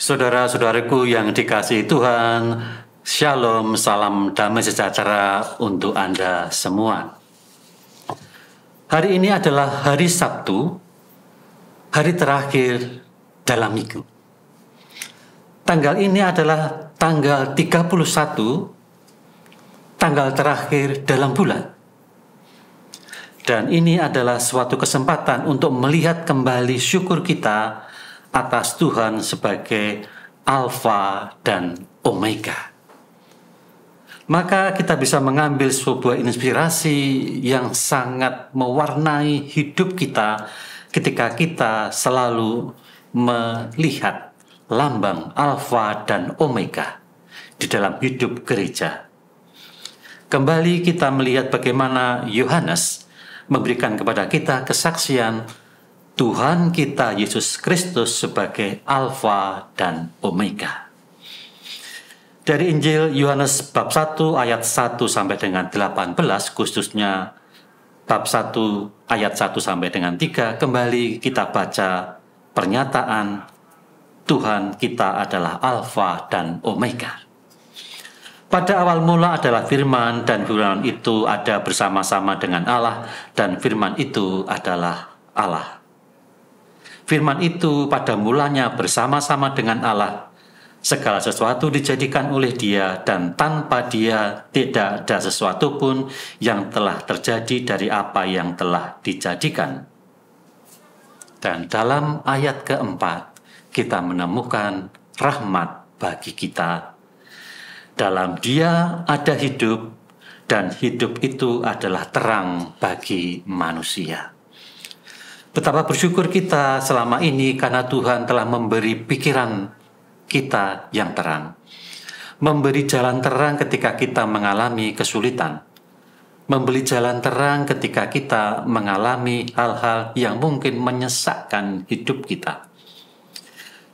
Saudara-saudaraku yang dikasihi Tuhan, Shalom, salam damai sejahtera untuk Anda semua. Hari ini adalah hari Sabtu, hari terakhir dalam minggu. Tanggal ini adalah tanggal 31, tanggal terakhir dalam bulan. Dan ini adalah suatu kesempatan untuk melihat kembali syukur kita atas Tuhan sebagai Alfa dan Omega. Maka kita bisa mengambil sebuah inspirasi yang sangat mewarnai hidup kita ketika kita selalu melihat lambang Alfa dan Omega di dalam hidup gereja. Kembali kita melihat bagaimana Yohanes memberikan kepada kita kesaksian Tuhan kita Yesus Kristus sebagai Alfa dan Omega. Dari Injil Yohanes bab 1 ayat 1 sampai dengan 18, khususnya bab 1 ayat 1 sampai dengan 3, kembali kita baca pernyataan Tuhan kita adalah Alfa dan Omega. Pada awal mula adalah firman, dan firman itu ada bersama-sama dengan Allah, dan firman itu adalah Allah. Firman itu pada mulanya bersama-sama dengan Allah. Segala sesuatu dijadikan oleh Dia, dan tanpa Dia tidak ada sesuatu pun yang telah terjadi dari apa yang telah dijadikan. Dan dalam ayat keempat, kita menemukan rahmat bagi kita. Dalam Dia ada hidup, dan hidup itu adalah terang bagi manusia. Betapa bersyukur kita selama ini karena Tuhan telah memberi pikiran kita yang terang. Memberi jalan terang ketika kita mengalami kesulitan. Memberi jalan terang ketika kita mengalami hal-hal yang mungkin menyesakkan hidup kita.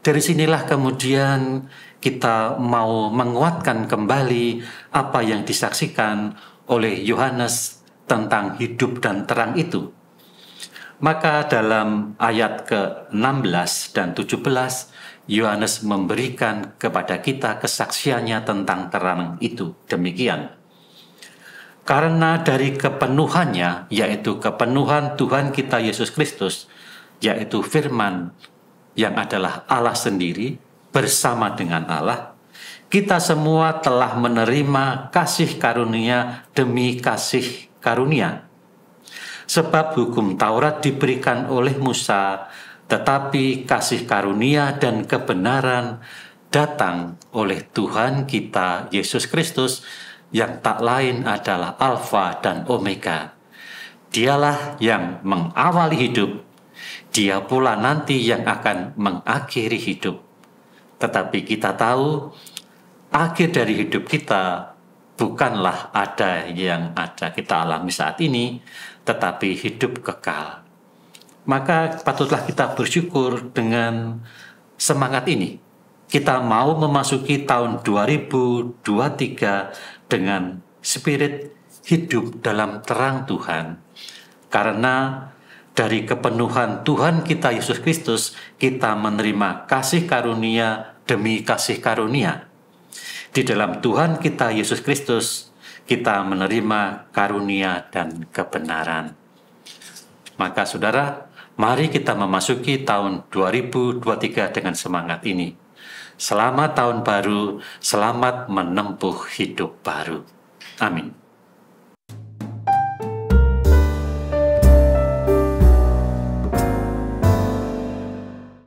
Dari sinilah kemudian kita mau menguatkan kembali apa yang disaksikan oleh Yohanes tentang hidup dan terang itu. Maka dalam ayat ke-16 dan 17, Yohanes memberikan kepada kita kesaksiannya tentang terang itu. Demikian. Karena dari kepenuhannya, yaitu kepenuhan Tuhan kita Yesus Kristus, yaitu firman yang adalah Allah sendiri, bersama dengan Allah, kita semua telah menerima kasih karunia demi kasih karunia. Sebab hukum Taurat diberikan oleh Musa, tetapi kasih karunia dan kebenaran datang oleh Tuhan kita Yesus Kristus, yang tak lain adalah Alfa dan Omega. Dialah yang mengawali hidup, Dia pula nanti yang akan mengakhiri hidup. Tetapi kita tahu, akhir dari hidup kita bukanlah ada yang ada kita alami saat ini, tetapi hidup kekal. Maka patutlah kita bersyukur dengan semangat ini. Kita mau memasuki tahun 2023 dengan spirit hidup dalam terang Tuhan. Karena dari kepenuhan Tuhan kita Yesus Kristus, kita menerima kasih karunia demi kasih karunia. Di dalam Tuhan kita Yesus Kristus, kita menerima karunia dan kebenaran. Maka saudara, mari kita memasuki tahun 2023 dengan semangat ini. Selamat tahun baru, selamat menempuh hidup baru. Amin.